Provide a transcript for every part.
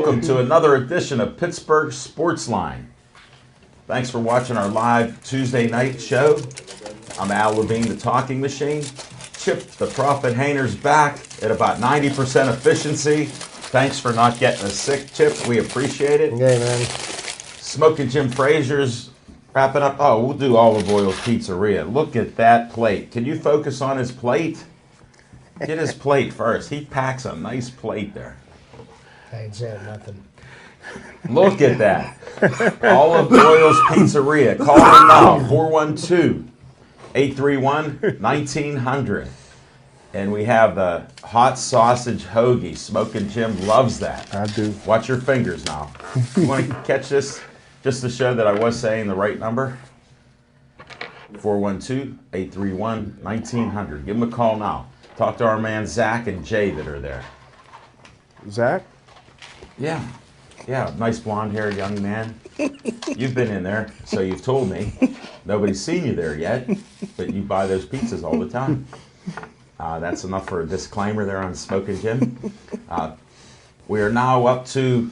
welcome to another edition of Pittsburgh Sportsline. Thanks for watching our live Tuesday night show. I'm Al Levine, the talking machine. Chip the Prophet Hayner's back at about 90% efficiency. Thanks for not getting us sick, Chip. We appreciate it. Okay, man. Smoking Jim Frazier's wrapping up. Oh, we'll do Olive Oil's Pizzeria. Look at that plate. Can you focus on his plate? Get his plate first. He packs a nice plate there. I ain't saying nothing. Look at that. Olive Oil's Pizzeria. Call them now. 412-831-1900. And we have the hot sausage hoagie. Smoking Jim loves that. I do. Watch your fingers now. You want to catch this just to show that I was saying the right number? 412-831-1900. Give them a call now. Talk to our man Zach and Jay that are there. Zach? Yeah, nice blonde-haired young man. You've been in there, so you've told me. Nobody's seen you there yet, but you buy those pizzas all the time. That's enough for a disclaimer there on Smoking Jim. We are now up to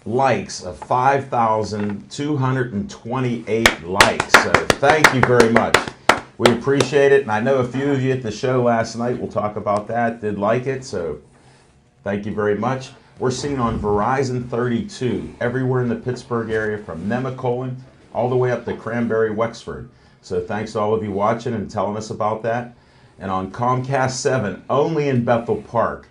likes of 5,228 likes, so thank you very much. We appreciate it, and I know a few of you at the show last night, we'll talk about that, did like it, so thank you very much. We're seen on Verizon 32 everywhere in the Pittsburgh area from Ncaa all the way up to Cranberry, Wexford. So thanks to all of you watching and telling us about that. And on Comcast 7 only in Bethel Park.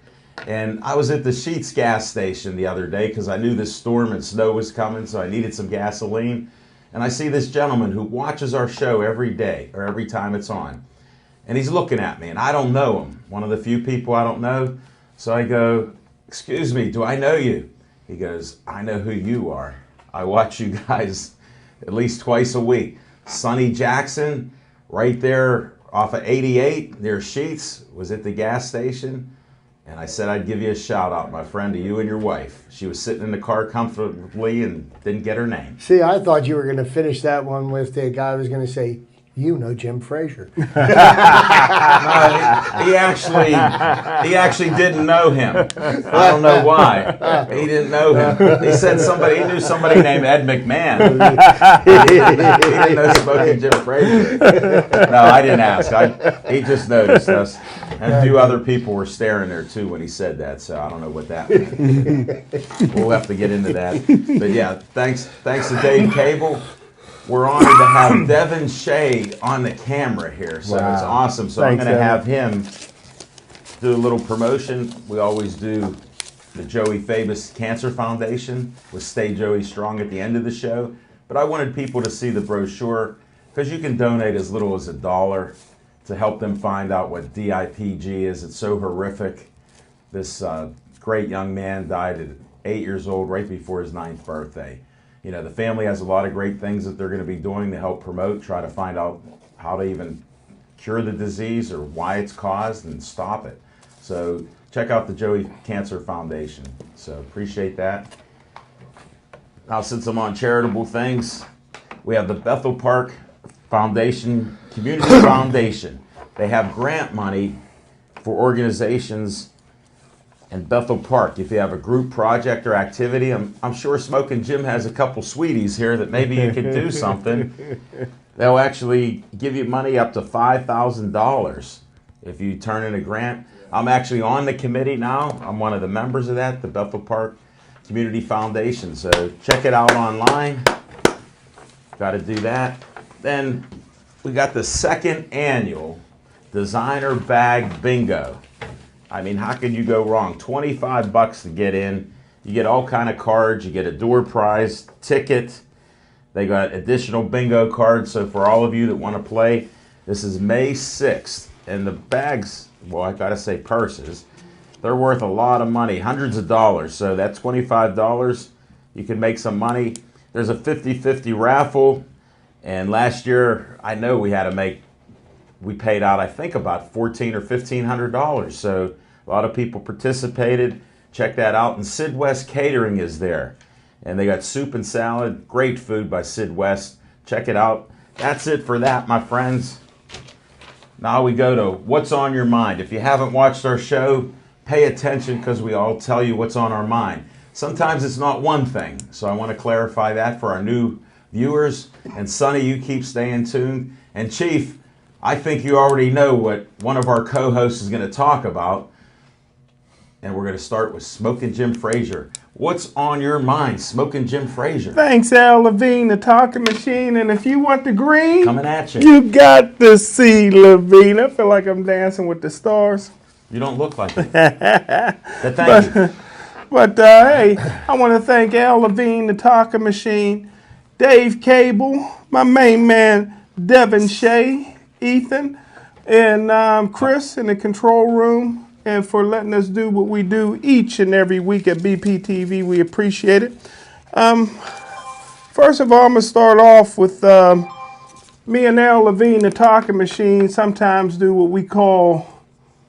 And I was at the Sheetz gas station the other day because I knew this storm and snow was coming, so I needed some gasoline. And I see this gentleman who watches our show every day or every time it's on. And he's looking at me, and I don't know him. One of the few people I don't know. So I go, "Excuse me, do I know you?" He goes, "I know who you are. I watch you guys at least twice a week." Sonny Jackson, right there off of 88 near Sheetz, was at the gas station. And I said I'd give you a shout out, my friend, to you and your wife. She was sitting in the car comfortably and didn't get her name. See, I thought you were going to finish that one with the guy was going to say, "You know Jim Frazier." No, he actually didn't know him. I don't know why. He didn't know him. He said he knew somebody named Ed McMahon. He didn't know Smoking Jim Frazier. No, I didn't ask. He just noticed us. And a few other people were staring there too when he said that, so I don't know what that meant. We'll have to get into that. But yeah, thanks to Dave Cable. We're honored to have Devin Shea on the camera here, so Wow. It's awesome. So Thanks, I'm going to Devin. have him do a little promotion. We always do the Joey Fabus Cancer Foundation with Stay Joey Strong at the end of the show. But I wanted people to see the brochure because you can donate as little as $1 to help them find out what DIPG is. It's so horrific. This great young man died at 8 years old right before his 9th birthday. You know, the family has a lot of great things that they're going to be doing to help promote, try to find out how to even cure the disease or why it's caused and stop it. So check out the Joey Cancer Foundation. So appreciate that. Now, since I'm on charitable things, we have the Bethel Park Foundation, Community Foundation. They have grant money for organizations in Bethel Park. If you have a group project or activity, I'm sure Smoking Jim has a couple sweeties here that maybe you could do something. They'll actually give you money up to $5,000 if you turn in a grant. I'm actually on the committee now. I'm one of the members of that, the Bethel Park Community Foundation. So check it out online. Got to do that. Then we got the second annual Designer Bag Bingo. I mean, how can you go wrong? $25 to get in. You get all kind of cards. You get a door prize, ticket. They got additional bingo cards. So for all of you that want to play, this is May 6th. And the bags, well, I got to say purses, they're worth a lot of money, hundreds of dollars. So that $25, you can make some money. There's a 50-50 raffle. And last year, I know we paid out, I think, about $1,400 or $1,500. So a lot of people participated. Check that out. And Sid West Catering is there. And they got soup and salad. Great food by Sid West. Check it out. That's it for that, my friends. Now we go to what's on your mind. If you haven't watched our show, pay attention because we all tell you what's on our mind. sometimes it's not one thing. So I want to clarify that for our new viewers. And Sonny, you keep staying tuned. And Chief, I think you already know what one of our co-hosts is going to talk about. And we're going to start with Smoking Jim Frazier. What's on your mind, Smoking Jim Frazier? Thanks, Al Levine, the talking machine. And if you want the green, Coming at you. You got to see Levine. I feel like I'm dancing with the stars. You don't look like it. But thank you. But hey, I want to thank Al Levine, the talking machine, Dave Cable, my main man, Devin Shea, Ethan, and Chris in the control room, and for letting us do what we do each and every week at BPTV. We appreciate it. First of all, I'm going to start off with me and Al Levine, the talking machine, sometimes do what we call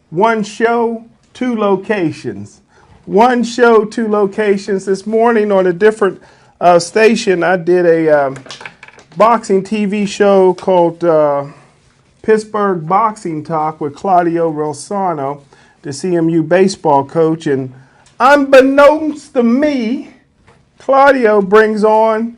one show, two locations. One show, two locations. This morning on a different station, I did a boxing TV show called Pittsburgh Boxing Talk with Claudio Rosano, the CMU baseball coach. And unbeknownst to me, Claudio brings on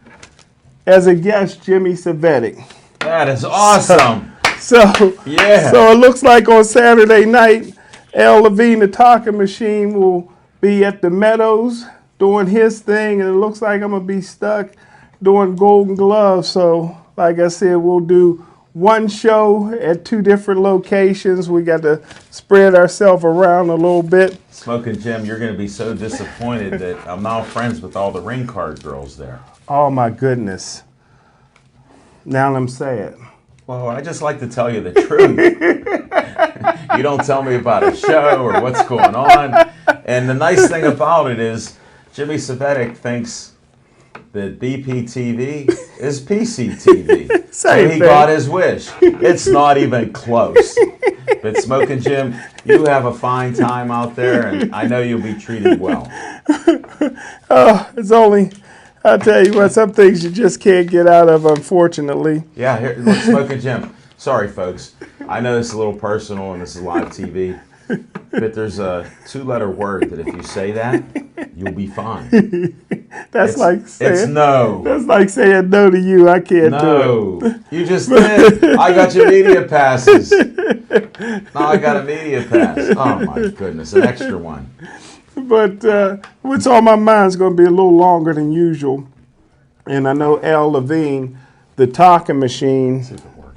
as a guest Jimmy Savetic. That is awesome. So Yeah. it looks like on Saturday night, Al Levine, the talking machine, will be at the Meadows doing his thing, and it looks like I'm going to be stuck doing Golden Gloves. So, like I said, we'll do one show at two different locations. We got to spread ourselves around a little bit. Smoking Jim, you're going to be so disappointed that I'm now friends with all the ring card girls there. Oh, my goodness. Now I'm sad. Well, I just like to tell you the truth. You don't tell me about a show or what's going on. And the nice thing about it is Jimmy Savetic thinks that BPTV is PCTV. So he got his wish. It's not even close. But Smoking Jim, you have a fine time out there, and I know you'll be treated well. It's only, I'll tell you what, some things you just can't get out of, unfortunately. Yeah, here, look, Smoking Jim. Sorry, folks. I know this is a little personal and this is live TV, but there's a two-letter word that if you say that, you'll be fine. That's like saying it's no. That's like saying no to you. I can't do it. No, you just did. I got your media passes. Now I got a media pass. Oh my goodness, an extra one. But what's on my mind is going to be a little longer than usual. And I know Al Levine, the talking machine,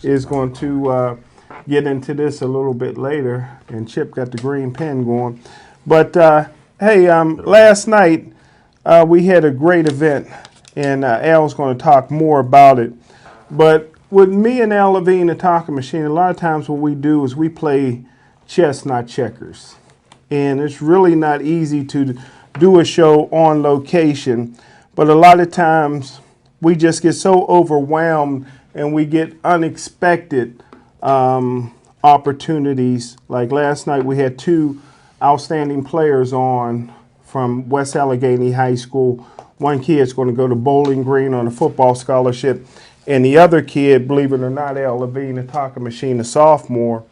is going to get into this a little bit later. And Chip got the green pen going. But hey, last night we had a great event, and Al's going to talk more about it. But with me and Al Levine, the talking machine, a lot of times what we do is we play chess, not checkers. And it's really not easy to do a show on location. But a lot of times we just get so overwhelmed and we get unexpected opportunities. Like last night we had two outstanding players on from West Allegheny High School. One kid's going to go to Bowling Green on a football scholarship. And the other kid, believe it or not, Al Levine, the talking machine, a sophomore,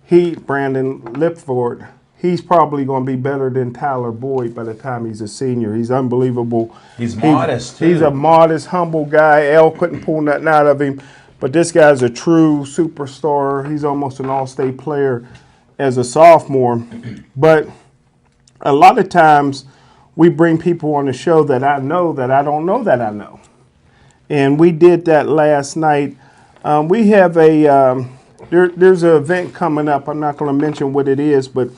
Brandon Lipford, he's probably going to be better than Tyler Boyd by the time he's a senior. He's unbelievable. He's modest, too. He's a modest, humble guy. Al couldn't pull nothing out of him. But this guy's a true superstar. He's almost an all-state player as a sophomore. But a lot of times we bring people on the show that I know that I don't know that I know. And we did that last night. We have there's an event coming up. I'm not going to mention what it is, but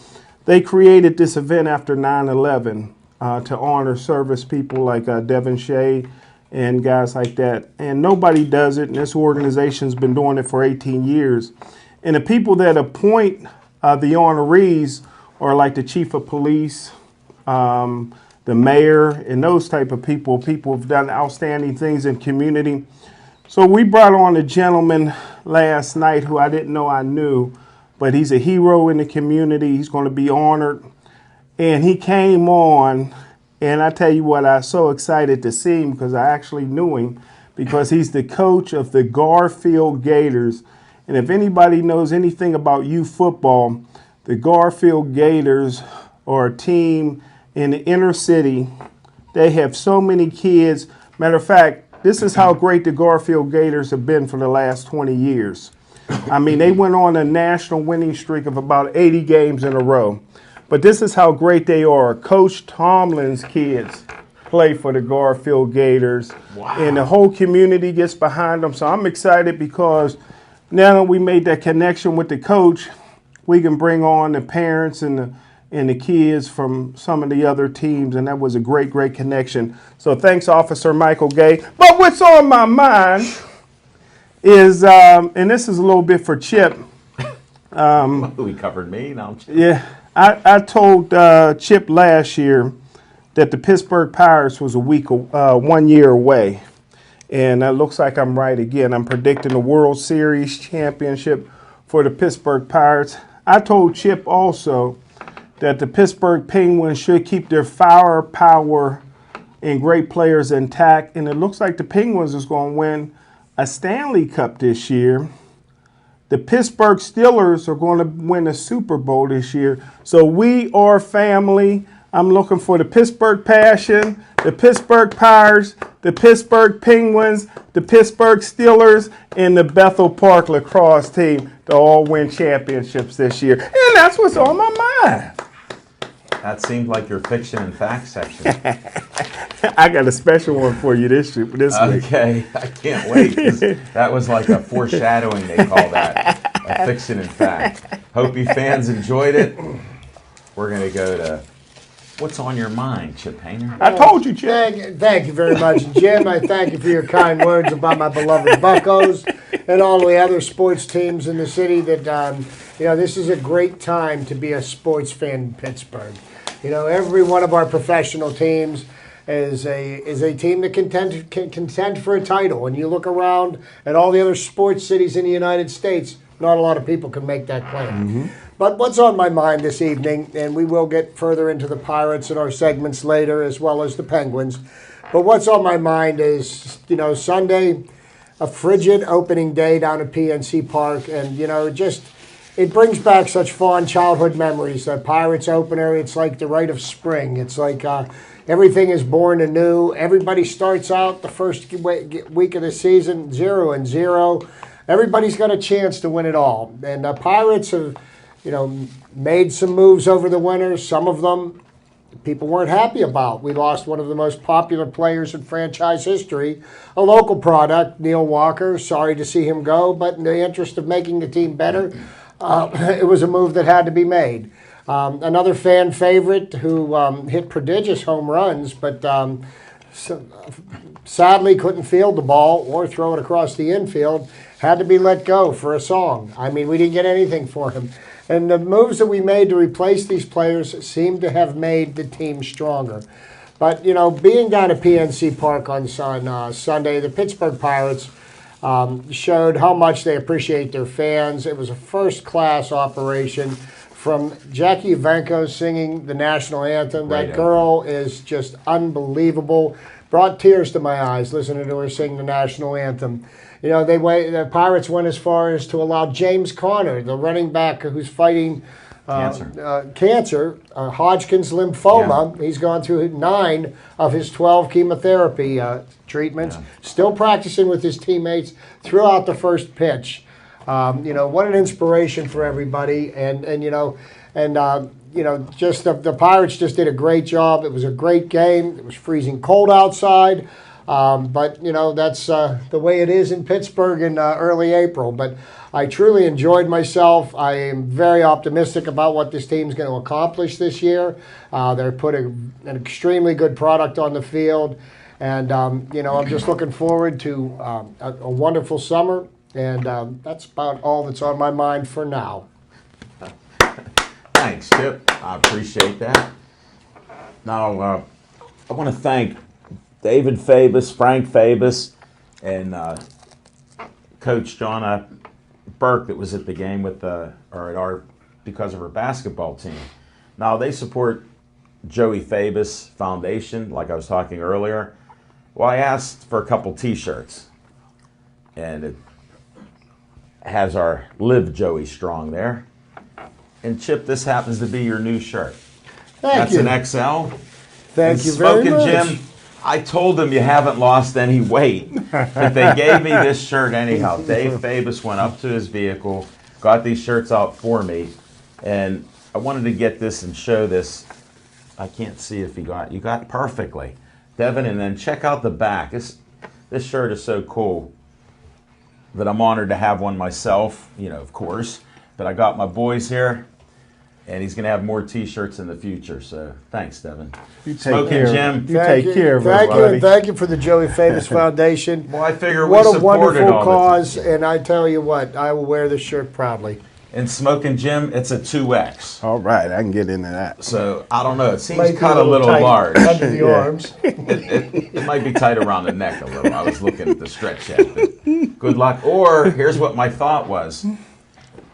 they created this event after 9/11 to honor service people like Devin Shea and guys like that. And nobody does it, and this organization's been doing it for 18 years. And the people that appoint the honorees are like the chief of police, the mayor, and those type of people. People have done outstanding things in community. So we brought on a gentleman last night who I didn't know I knew, but he's a hero in the community. He's going to be honored. And he came on, and I tell you what, I was so excited to see him because I actually knew him because he's the coach of the Garfield Gators. And if anybody knows anything about youth football, the Garfield Gators are a team in the inner city They have so many kids. Matter of fact, this is how great the Garfield Gators have been for the last 20 years. I mean, they went on a national winning streak of about 80 games in a row. But this is how great they are. Coach Tomlin's kids play for the Garfield Gators. Wow. And the whole community gets behind them. So I'm excited because now that we made that connection with the coach, we can bring on the parents and the kids from some of the other teams, and that was a great, great connection. So thanks, Officer Michael Gay. But what's on my mind is, and this is a little bit for Chip. We covered me. No, Yeah, I told Chip last year that the Pittsburgh Pirates was 1 year away. And it looks like I'm right again. I'm predicting the World Series championship for the Pittsburgh Pirates. I told Chip also that the Pittsburgh Penguins should keep their firepower and great players intact. And it looks like the Penguins is going to win a Stanley Cup this year. The Pittsburgh Steelers are going to win a Super Bowl this year. So we are family. I'm looking for the Pittsburgh Passion, the Pittsburgh Pirates, the Pittsburgh Penguins, the Pittsburgh Steelers, and the Bethel Park lacrosse team to all win championships this year. And that's what's on my mind. that seemed like your fiction and fact section. I got a special one for you this week. Okay, I can't wait. 'Cause that was like a foreshadowing, they call that. A fiction and fact. Hope you fans enjoyed it. We're going to go to what's on your mind, Chip Hayner. I told you, Chip. Thank you very much, Jim. I thank you for your kind words about my beloved Buccos and all the other sports teams in the city. That this is a great time to be a sports fan in Pittsburgh. Every one of our professional teams is a team that can contend for a title. And you look around at all the other sports cities in the United States, not a lot of people can make that claim. Mm-hmm. But what's on my mind this evening, and we will get further into the Pirates in our segments later, as well as the Penguins. But what's on my mind is, Sunday, a frigid opening day down at PNC Park, and it brings back such fond childhood memories. The Pirates opener, it's like the rite of spring. It's like everything is born anew. Everybody starts out the first week of the season 0-0. Everybody's got a chance to win it all, and the Pirates have made some moves over the winter. Some of them people weren't happy about. We lost one of the most popular players in franchise history, a local product, Neil Walker. Sorry to see him go, but in the interest of making the team better, it was a move that had to be made. Another fan favorite who hit prodigious home runs, but sadly couldn't field the ball or throw it across the infield, had to be let go for a song. I mean, we didn't get anything for him. And the moves that we made to replace these players seem to have made the team stronger. But, being down at PNC Park on Sunday, the Pittsburgh Pirates showed how much they appreciate their fans. It was a first-class operation, from Jackie Evanko singing the national anthem. That girl is just unbelievable. Brought tears to my eyes listening to her sing the national anthem. The Pirates went as far as to allow James Conner, the running back who's fighting cancer, Hodgkin's lymphoma. Yeah. He's gone through 9 of his 12 chemotherapy treatments, still practicing with his teammates throughout the first pitch. What an inspiration for everybody. The Pirates just did a great job. It was a great game. It was freezing cold outside. But that's the way it is in Pittsburgh in early April. But I truly enjoyed myself. I am very optimistic about what this team's going to accomplish this year. They're putting an extremely good product on the field. And, I'm just looking forward to a wonderful summer. And that's about all that's on my mind for now. Thanks, Chip. I appreciate that. Now, I want to thank David Fabus, Frank Fabus, and Coach John Burke that was at the game because of our basketball team. Now, they support Joey Fabus Foundation, like I was talking earlier. Well, I asked for a couple T-shirts, and it has our Live Joey Strong there. And Chip, this happens to be your new shirt. Thank you. That's an XL. Thank you very Smoking much. Jim, I told them you haven't lost any weight, but they gave me this shirt anyhow. Dave Fabus went up to his vehicle, got these shirts out for me, and I wanted to get this and show this. I can't see if you got it perfectly, Devin. And then check out the back. This shirt is so cool that I'm honored to have one myself. Of course, but I got my boys here. And he's going to have more T-shirts in the future. So thanks, Devin. You take Smoking care. Jim. You take care of Thank you, everybody. and thank you for the Joey Fabus Foundation. Well, I figure What we a supported wonderful all cause, this. and I tell you what, I will wear this shirt proudly. And Smoking Jim, it's a 2X. All right, I can get into that. So I don't know. It seems Might be cut a little tight large. under the arms. It might be tight around the neck a little. I was looking at the stretch check. Good luck. Or here's what my thought was.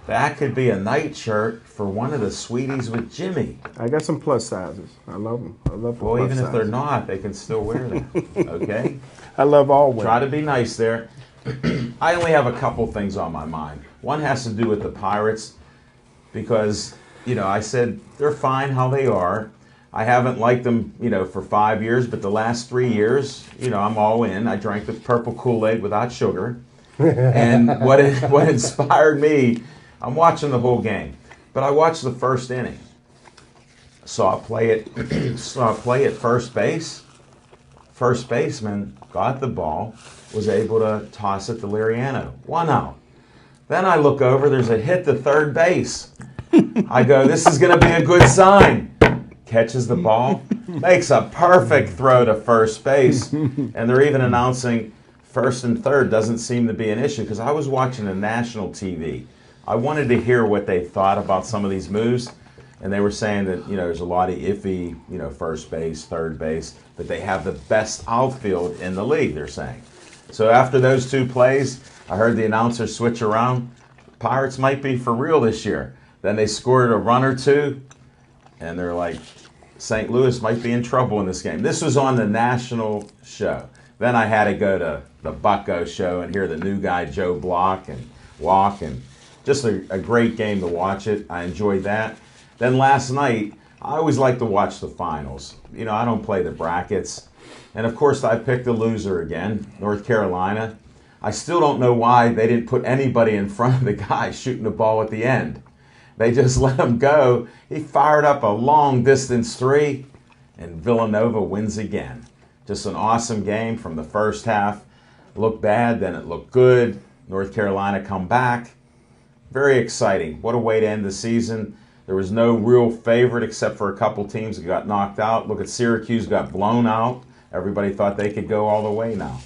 That could be a night shirt for one of the sweeties with Jimmy. I got some plus sizes. I love them. I love the Well, plus even if they're sizes. not, they can still wear them. Okay? I love all women. Try to be nice there. I only have a couple things on my mind. One has to do with the Pirates because, I said they're fine how they are. I haven't liked them, for 5 years, but the last 3 years, I'm all in. I drank the purple Kool-Aid without sugar. And what inspired me, I'm watching the whole game, but I watched the first inning. Saw it play at first base. First baseman got the ball, was able to toss it to Liriano. 1 out. Then I look over, there's a hit to third base. I go, this is going to be a good sign. Catches the ball, makes a perfect throw to first base, and they're even announcing first and third doesn't seem to be an issue because I was watching the national TV. I wanted to hear what they thought about some of these moves, and they were saying that, there's a lot of iffy, first base, third base, but they have the best outfield in the league, they're saying. So after those two plays, I heard the announcer switch around. Pirates might be for real this year. Then they scored a run or two, and they're like, St. Louis might be in trouble in this game. This was on the national show. Then I had to go to the Bucko show and hear the new guy, Joe Block, and walk, and just a great game to watch it. I enjoyed that. Then last night, I always like to watch the finals. I don't play the brackets. And of course, I picked the loser again, North Carolina. I still don't know why they didn't put anybody in front of the guy shooting the ball at the end. They just let him go. He fired up a long distance three, and Villanova wins again. Just an awesome game from the first half. It looked bad, then it looked good. North Carolina come back. Very exciting. What a way to end the season. There was no real favorite except for a couple teams that got knocked out. Look at Syracuse got blown out. Everybody thought they could go all the way now.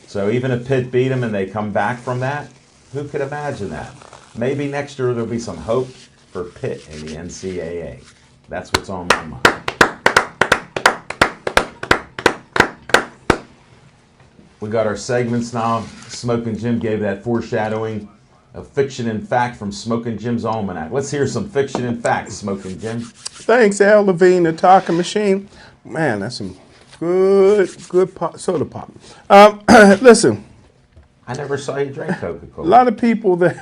So even if Pitt beat them and they come back from that, who could imagine that? Maybe next year there'll be some hope for Pitt in the NCAA. That's what's on my mind. We got our segments now. Smoking Jim gave that foreshadowing of fiction and fact from Smoking Jim's Almanac. Let's hear some fiction and fact, Smoking Jim. Thanks, Al Levine, the talking machine. Man, that's some good soda pop. Listen, I never saw you drink Coca-Cola. a lot of people Must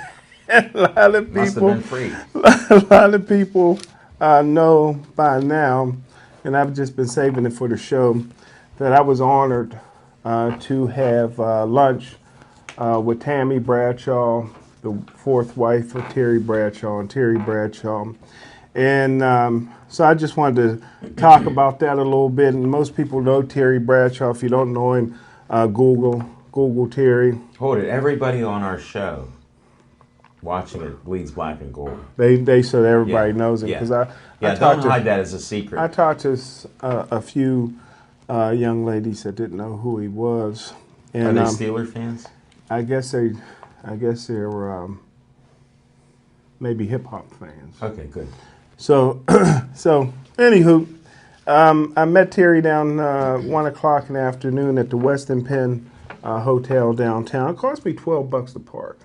have been free. a lot of people know by now, and I've just been saving it for the show, that I was honored to have lunch with Tammy Bradshaw, the fourth wife of Terry Bradshaw, and Terry Bradshaw. And so I just wanted to talk about that a little bit. And most people know Terry Bradshaw. If you don't know him, Google Terry. Hold it. Everybody on our show watching it bleeds black and gold. They so that everybody Yeah. knows him Yeah. because I Don't talked to hide that as a secret. I talked to a few young ladies that didn't know who he was, Are and they Steeler fans? I guess they're maybe hip hop fans. Okay, good. So anywho, I met Terry down 1 o'clock in the afternoon at the Westin Penn Hotel downtown. It cost me $12 to park,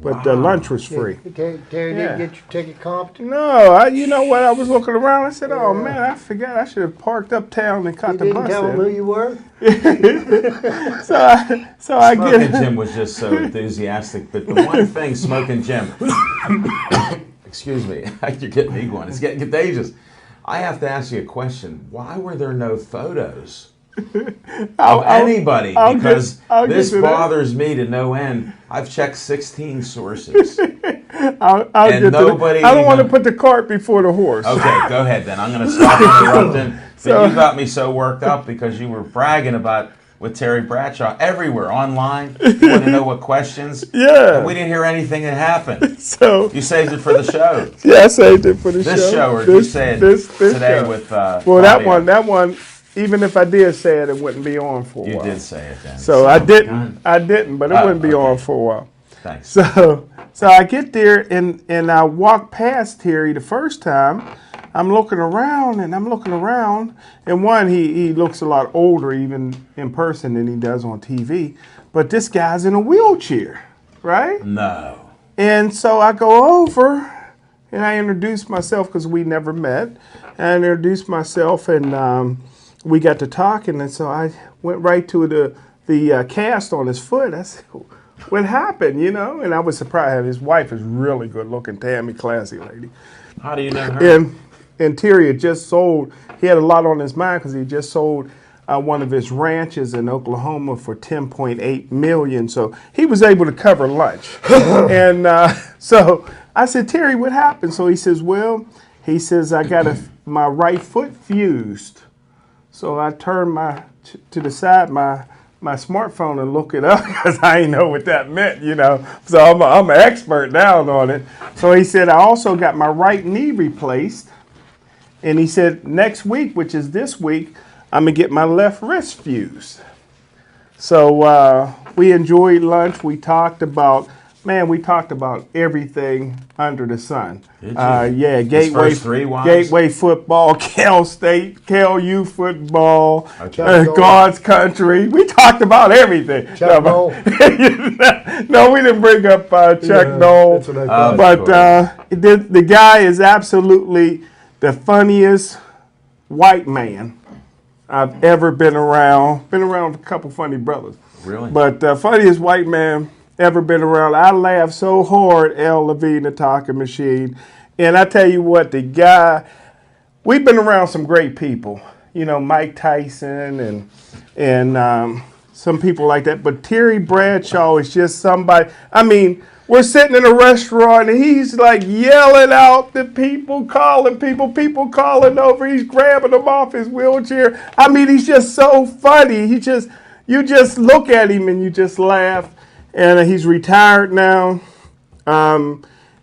but the lunch was free. Terry didn't get your ticket comped? No, you know what? I was looking around. I said, "Oh man, I forgot. I should have parked uptown and caught You the didn't bus." tell him who you were? So I Smoking get. Jim was just so enthusiastic. But the one thing, Smoking Jim, excuse me, you're getting me going. It's getting contagious. I have to ask you a question. Why were there no photos of anybody? Because this bothers me to no end. I've checked 16 sources. And nobody. I don't want to put the cart before the horse. Okay, go ahead then. I'm going to stop interrupting. But you got me so worked up because you were bragging about with Terry Bradshaw everywhere online. You want to know what questions? Yeah. And we didn't hear anything that happened. So you saved it for the show. Yeah, I saved it for the show. This show, or you said this today show. With well, that one. Even if I did say it, it wouldn't be on for a while. You did say it then. So I didn't, but it wouldn't be on for a while. Thanks. So I get there and I walk past Terry the first time. I'm looking around, and one, he looks a lot older even in person than he does on TV. But this guy's in a wheelchair, right? No. And so I go over and I introduce myself because we never met. I introduced myself and we got to talking, and so I went right to the cast on his foot. I said, "What happened?" And I was surprised. His wife is really good looking, Tammy, classy lady. How do you know her? And Terry had just sold. He had a lot on his mind because he just sold one of his ranches in Oklahoma for $10.8 million. So he was able to cover lunch. And so I said, "Terry, what happened?" So he says, "I got my right foot fused." So I turned to the side my smartphone and look it up because I didn't know what that meant, So I'm an expert now on it. So he said, "I also got my right knee replaced." And he said, "Next week, which is this week, I'm going to get my left wrist fused." So we enjoyed lunch. We talked about everything under the sun. Did you? Yeah, Gateway football, Cal State, Cal U football, God's country. We talked about everything. Chuck Noll. No, we didn't bring up Chuck Noll. That's what I thought. But the guy is absolutely the funniest white man I've ever been around. Been around a couple funny brothers. Really? But funniest white man ever been around. I laughed so hard, L. Levine, the talking machine. And I tell you what, the guy, we've been around some great people. Mike Tyson and some people like that. But Terry Bradshaw is just somebody. I mean, we're sitting in a restaurant and he's like yelling out the people calling over. He's grabbing them off his wheelchair. I mean, he's just so funny. You just look at him and you just laugh. And he's retired now.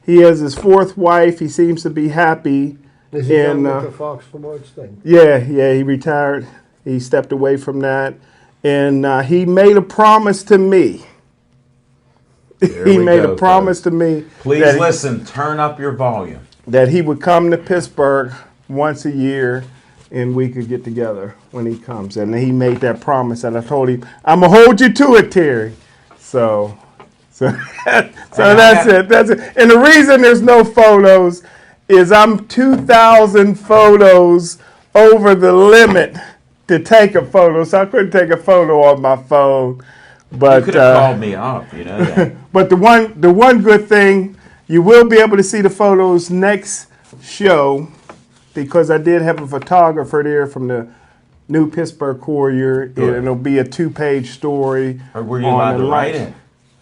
He has his fourth wife. He seems to be happy. Is he done with the Fox Sports thing? Yeah, he retired. He stepped away from that. And he made a promise to me. He made a promise to me. Please listen. Turn up your volume. That he would come to Pittsburgh once a year and we could get together when he comes. And he made that promise. And I told him, "I'm going to hold you to it, Terry." So that's it. That's it. And the reason there's no photos is I'm 2,000 photos over the limit to take a photo. So I couldn't take a photo on my phone. But you could have called me up, that. But the one good thing, you will be able to see the photos next show because I did have a photographer there from the New Pittsburgh Courier. Good. It'll be a 2-page story. Or were you allowed to write it?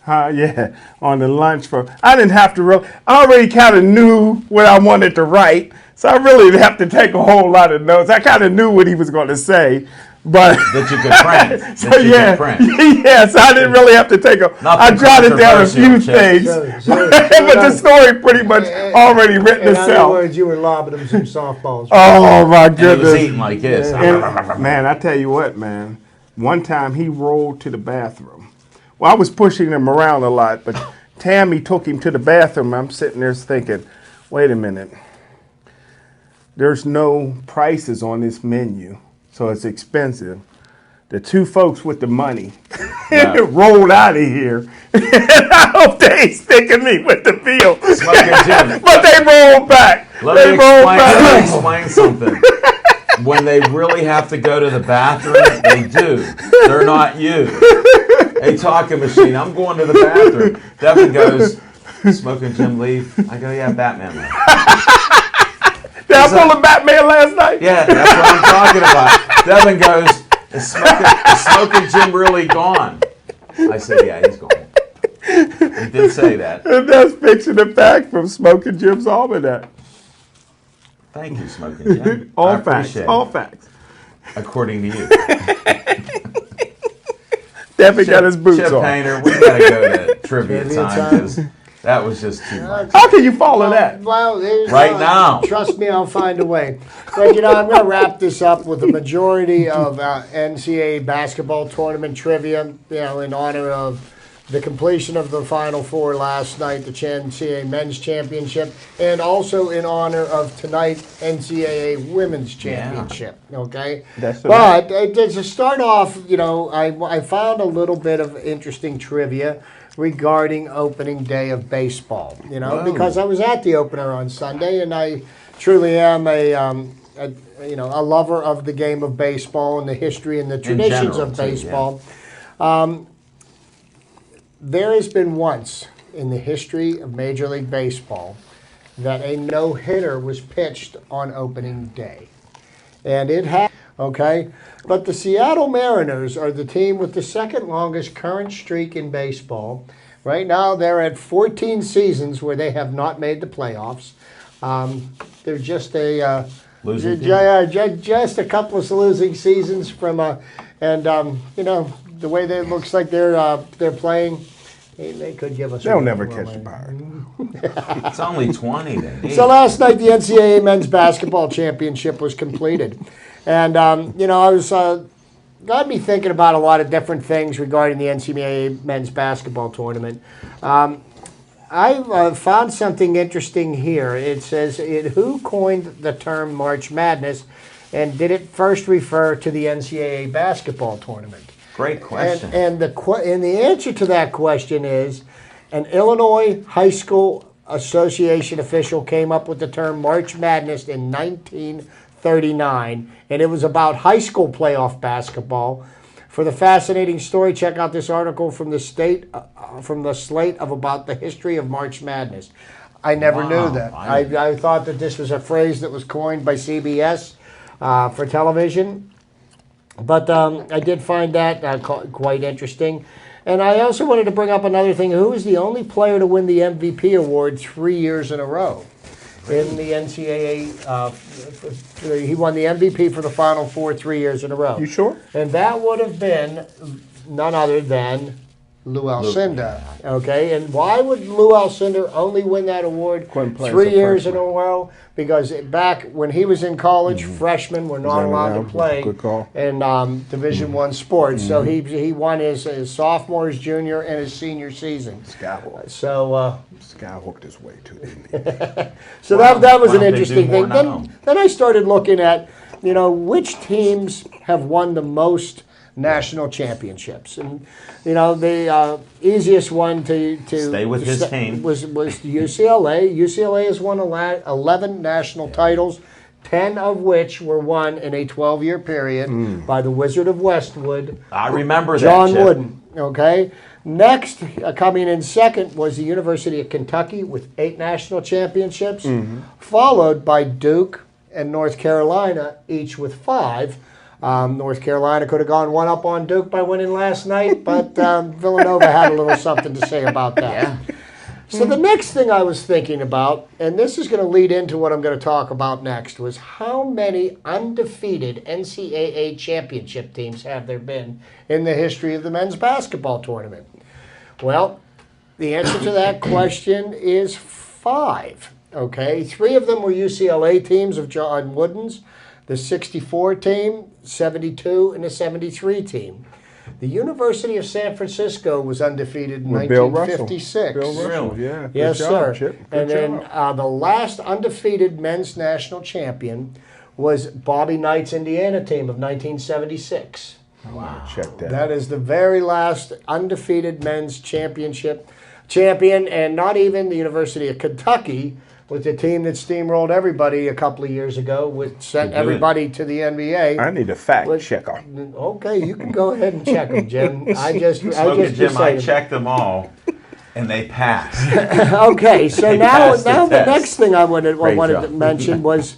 Yeah, on the lunch I didn't have to I already kind of knew what I wanted to write, so I really didn't have to take a whole lot of notes. I kind of knew what he was going to say, but that you could print. So I didn't really have to take I jotted down a few things, but the story pretty much already written itself. In other words, you were lobbing him some softballs. Oh my goodness! And he was eating like this. Man, I tell you what, man. One time he rolled to the bathroom. Well, I was pushing him around a lot, but Tammy took him to the bathroom. I'm sitting there thinking, wait a minute. There's no prices on this menu, so it's expensive. The two folks with the money rolled out of here. I hope they ain't sticking me with the bill. But they rolled back. Let me explain something. When they really have to go to the bathroom, they do. They're not you. Hey, talking machine, I'm going to the bathroom. Devin goes, "Smoking Jim Leaf." I go, "Yeah, Batman." I pulling Batman last night? Yeah, that's what I'm talking about. Devin goes, is smoking Jim really gone? I said, yeah, he's gone. He did say that. And that's fiction and fact from Smoking Jim's Almanac. Thank you, Smoking Jim. All I facts. appreciate All it, facts. according to you. Devin got his boots Chip on. Painter, we gotta go to trivia Trivia time time. because that was just too much. How can you follow that? Well, Right now. Trust me, I'll find a way. But, I'm going to wrap this up with the majority of NCAA basketball tournament trivia, in honor of the completion of the Final Four last night, the NCAA Men's Championship, and also in honor of tonight, NCAA Women's Championship. Okay? That's But to start off, I found a little bit of interesting trivia regarding opening day of baseball, because I was at the opener on Sunday, and I truly am a lover of the game of baseball and the history and the traditions general, of too, yeah. baseball. There has been once in the history of Major League Baseball that a no-hitter was pitched on opening day. And it happened, okay? But the Seattle Mariners are the team with the second longest current streak in baseball. Right now, they're at 14 seasons where they have not made the playoffs. They're just a just a couple of losing seasons from the way that it looks like they're playing. They could give us. They'll never catch the Pirates. It's only 20 then. So last night, the NCAA Men's Basketball Championship was completed. And, I was got me thinking about a lot of different things regarding the NCAA Men's Basketball Tournament. I found something interesting here. It says, who coined the term March Madness, and did it first refer to the NCAA Basketball Tournament? Great question. And the answer to that question is, an Illinois High School Association official came up with the term March Madness in 1939, and it was about high school playoff basketball. For the fascinating story, check out this article from the slate of about the history of March Madness. I never knew that. I thought that this was a phrase that was coined by CBS for television. But I did find that quite interesting. And I also wanted to bring up another thing. Who is the only player to win the MVP award 3 years in a row in the NCAA? He won the MVP for the Final Four 3 years in a row. You sure? And that would have been none other than Lou Alcindor. Okay, and why would Lou Alcindor only win that award Couldn't play as 3 a years in a freshman. row? Because back when he was in college, freshmen were not allowed to play Good call. in Division I sports. So he won his sophomore, his junior, and his senior season. Skyhook. So Skyhooked his way to the so Wow. that was Why an don't they interesting do more thing. now? Then I started looking at, which teams have won the most national championships, and the easiest one to Stay with his team. was UCLA. UCLA has won 11 national titles, 10 of which were won in a 12-year period by the Wizard of Westwood. I remember John that, Chip. Wooden. Okay. Next, coming in second was the University of Kentucky with 8 national championships, followed by Duke and North Carolina, each with 5. North Carolina could have gone one up on Duke by winning last night, but Villanova had a little something to say about that. Yeah. So the next thing I was thinking about, and this is going to lead into what I'm going to talk about next, was how many undefeated NCAA championship teams have there been in the history of the men's basketball tournament? Well, the answer to that question is 5. Okay, 3 of them were UCLA teams of John Wooden's, the 64 team, 72, and the 73 team. The University of San Francisco was undefeated in With Bill Russell. 1956. Bill Russell, yeah. Good Yes, job, sir. Chip. Good And then job. the last undefeated men's national champion was Bobby Knight's Indiana team of 1976. Check that. That is the very last undefeated men's champion, and not even the University of Kentucky, with the team that steamrolled everybody a couple of years ago, sent everybody to the NBA. I need a fact But- checker. Okay, you can go ahead and check them, Jim. I just Jim, I decided. checked them all, and they passed. Okay, so They now passed the the test. next thing I wanted Great to job. mention was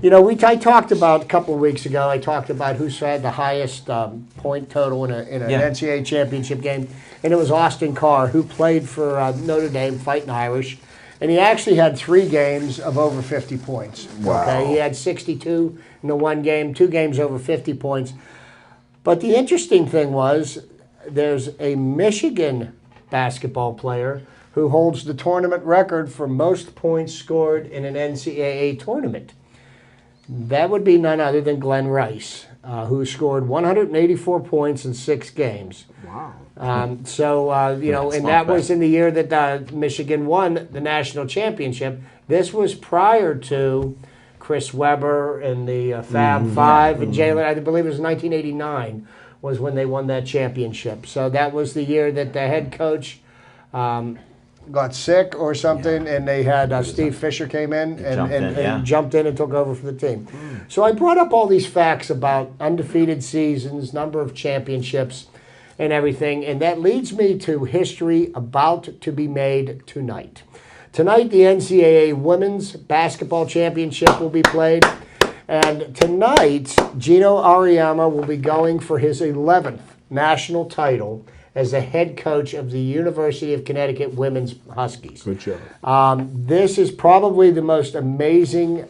You know, I talked about a couple of weeks ago. I talked about who's had the highest point total in an Yeah. NCAA championship game, and it was Austin Carr, who played for Notre Dame, Fighting Irish, and he actually had 3 games of over 50 points. Wow. Okay, he had 62 in the one game, 2 games over 50 points. But the interesting thing was, there's a Michigan basketball player who holds the tournament record for most points scored in an NCAA tournament. That would be none other than Glenn Rice, who scored 184 points in 6 games. Wow. You know, That's and not that bad. was in the year that Michigan won the national championship. This was prior to Chris Webber and the Fab Five and Jalen. I believe it was 1989 was when they won that championship. So that was the year that the head coach got sick or something, and they had Steve Fisher came in and jumped in and took over for the team. So I brought up all these facts about undefeated seasons, number of championships, and everything, and that leads me to history about to be made tonight. Tonight, the NCAA Women's Basketball Championship will be played, and tonight, Gino Auriemma will be going for his 11th national title as the head coach of the University of Connecticut Women's Huskies. Good job. This is probably the most amazing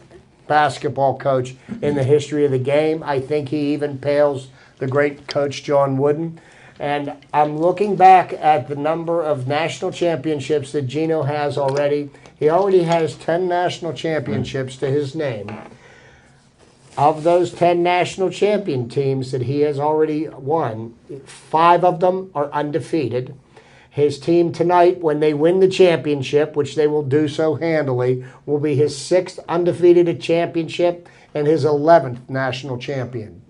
basketball coach in the history of the game. I think he even pales the great coach John Wooden. And I'm looking back at the number of national championships that Gino has already. He already has 10 national championships to his name. Of those 10 national champion teams that he has already won, 5 of them are undefeated. His team tonight, when they win the championship, which they will do so handily, will be his 6th undefeated championship and his 11th national champion.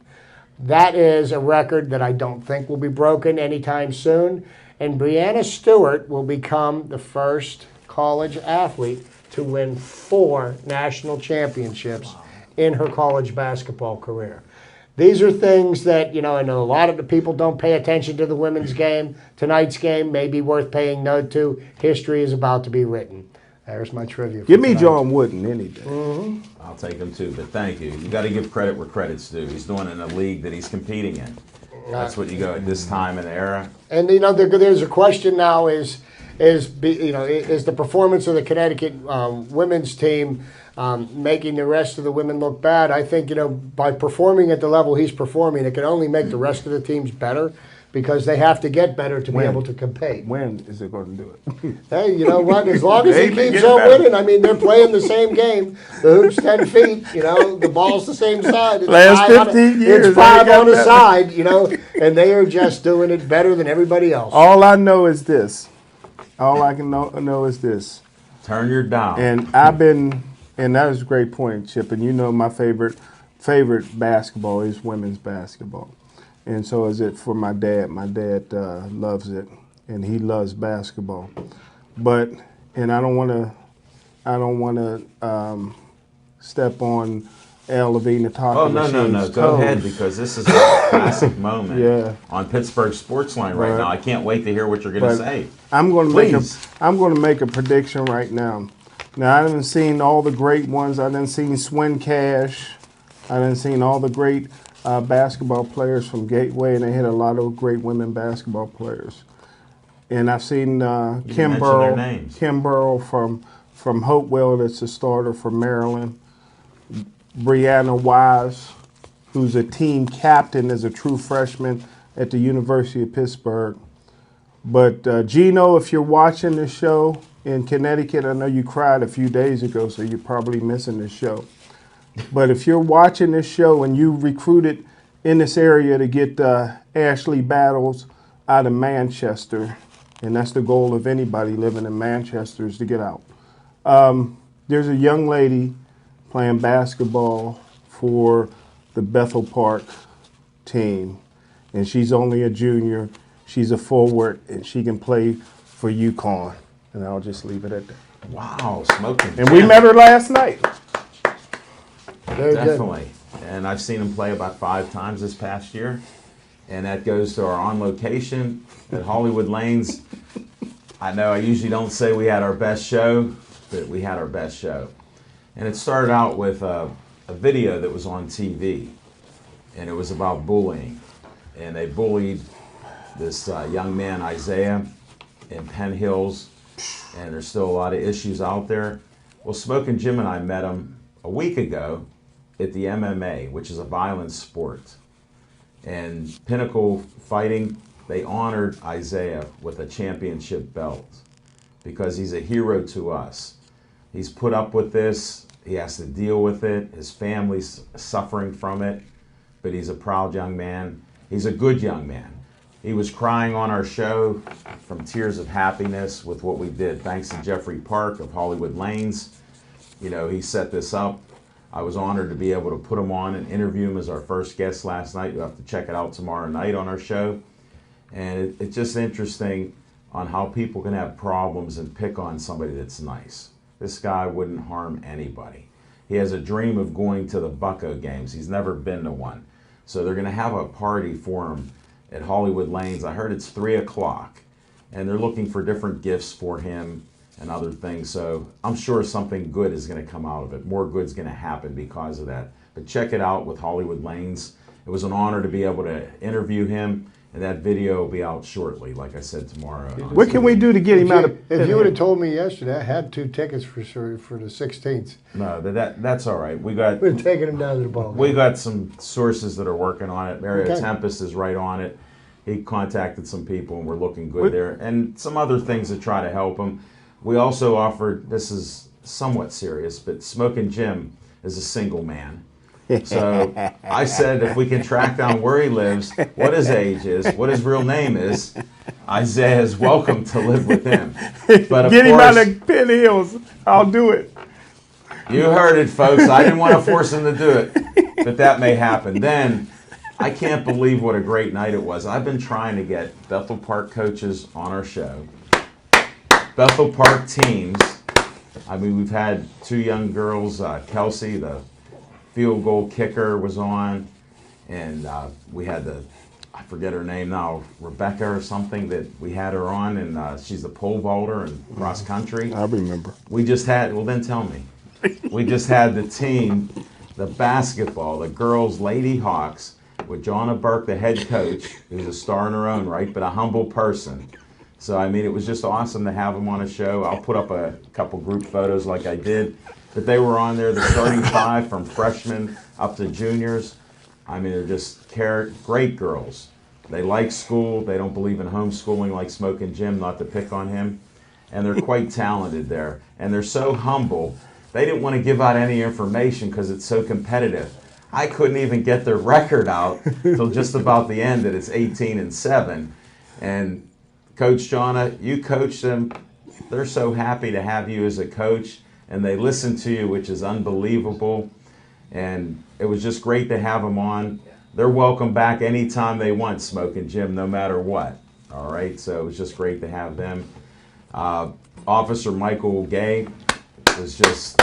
That is a record that I don't think will be broken anytime soon. And Breanna Stewart will become the first college athlete to win 4 national championships in her college basketball career. These are things that, you know, I know a lot of the people don't pay attention to the women's game. Tonight's game may be worth paying note to. History is about to be written. There's my trivia. Give me John Wooden any day. I'll take him too, but thank you. You got to give credit where credit's due. He's doing it in a league that he's competing in. That's what you go at this time in the era. And you know, there's a question now: is the performance of the Connecticut women's team making the rest of the women look bad? I think, you know, by performing at the level he's performing, it can only make the rest of the teams better, because they have to get better to be able to compete. When is it going to do it? Hey, you know what? As long as They he been keeps getting on better. winning, I mean, they're playing the same game. The hoop's 10 feet, you know, the ball's the same side. It's Last 5 on 15 years, It's they 5 got on the better. side, you know, and they are just doing it better than everybody else. All I know is this. All I can know is this. Turn your dial. And and that is a great point, Chip. And you know my favorite basketball is women's basketball. And so is it for my dad. My dad loves it, and he loves basketball. But, and I don't want to step on Al Levine to talk. Oh, no. Go ahead, because this is a classic moment on Pittsburgh Sportsline right now. I can't wait to hear what you're going to say. I'm going to make a prediction right now. Now, I haven't seen all the great ones. I haven't seen Swin Cash. I haven't seen all the great basketball players from Gateway, and they had a lot of great women basketball players. And I've seen Kim Burrow from Hopewell, that's a starter from Maryland. Brianna Wise, who's a team captain as a true freshman at the University of Pittsburgh. But Gino, if you're watching this show in Connecticut, I know you cried a few days ago, so you're probably missing this show. But if you're watching this show and you recruited in this area to get Ashley Battles out of Manchester, and that's the goal of anybody living in Manchester, is to get out. There's a young lady playing basketball for the Bethel Park team, and she's only a junior. She's a forward, and she can play for UConn. And I'll just leave it at that. Wow, smoking. And we met her last night. Very good. Definitely. And I've seen him play about 5 times this past year. And that goes to our on location at Hollywood Lanes. I know I usually don't say we had our best show, but we had our best show. And it started out with a video that was on TV, and it was about bullying. And they bullied this young man, Isaiah, in Penn Hills, and there's still a lot of issues out there. Well, Smoking Jim and I met him a week ago at the MMA, which is a violent sport. And Pinnacle Fighting, they honored Isaiah with a championship belt because he's a hero to us. He's put up with this. He has to deal with it. His family's suffering from it, but he's a proud young man. He's a good young man. He was crying on our show from tears of happiness with what we did. Thanks to Jeffrey Park of Hollywood Lanes. You know, he set this up. I was honored to be able to put him on and interview him as our first guest last night. You'll have to check it out tomorrow night on our show. And it's just interesting on how people can have problems and pick on somebody that's nice. This guy wouldn't harm anybody. He has a dream of going to the Bucco games. He's never been to one. So they're going to have a party for him at Hollywood Lanes. I heard it's 3 o'clock. And they're looking for different gifts for him and other things. So I'm sure something good is going to come out of it. More good's going to happen because of that. But check it out with Hollywood Lanes. It was an honor to be able to interview him. And that video will be out shortly, like I said, tomorrow. What can we do to get him out of? If you would have told me yesterday, I had 2 tickets for the 16th. No, that's all right. We're taking him down to the ball. We got some sources that are working on it. Mario Okay. Tempest is right on it. He contacted some people, and we're looking good there. And some other things to try to help him. We also offered, this is somewhat serious, but Smoking Jim is a single man. So I said if we can track down where he lives, what his age is, what his real name is, Isaiah is welcome to live with him. But of Get him course, out of Penn Hills. I'll do it. you heard it, folks. I didn't want to force him to do it, but that may happen. Then I can't believe what a great night it was. I've been trying to get Bethel Park coaches on our show. Bethel Park teams. I mean, we've had 2 young girls, Kelsey, the field goal kicker, was on, and we had I forget her name now, Rebecca or something, that we had her on, and she's the pole vaulter in cross country. I remember. We just had, well then tell me, we just had the team, the basketball, the girls Lady Hawks, with Jonna Burke, the head coach, who's a star in her own right, but a humble person. So, I mean, it was just awesome to have them on a show. I'll put up a couple group photos like I did. But they were on there, the starting 5 from freshmen up to juniors. I mean, they're just great girls. They like school. They don't believe in homeschooling like Smoking Jim, not to pick on him. And they're quite talented there. And they're so humble. They didn't want to give out any information because it's so competitive. I couldn't even get their record out till just about the end that it's 18-7. And Coach Jonna, you coach them. They're so happy to have you as a coach. And they listen to you, which is unbelievable. And it was just great to have them on. They're welcome back anytime they want, Smoking Jim, no matter what. All right, so it was just great to have them. Officer Michael Gay was just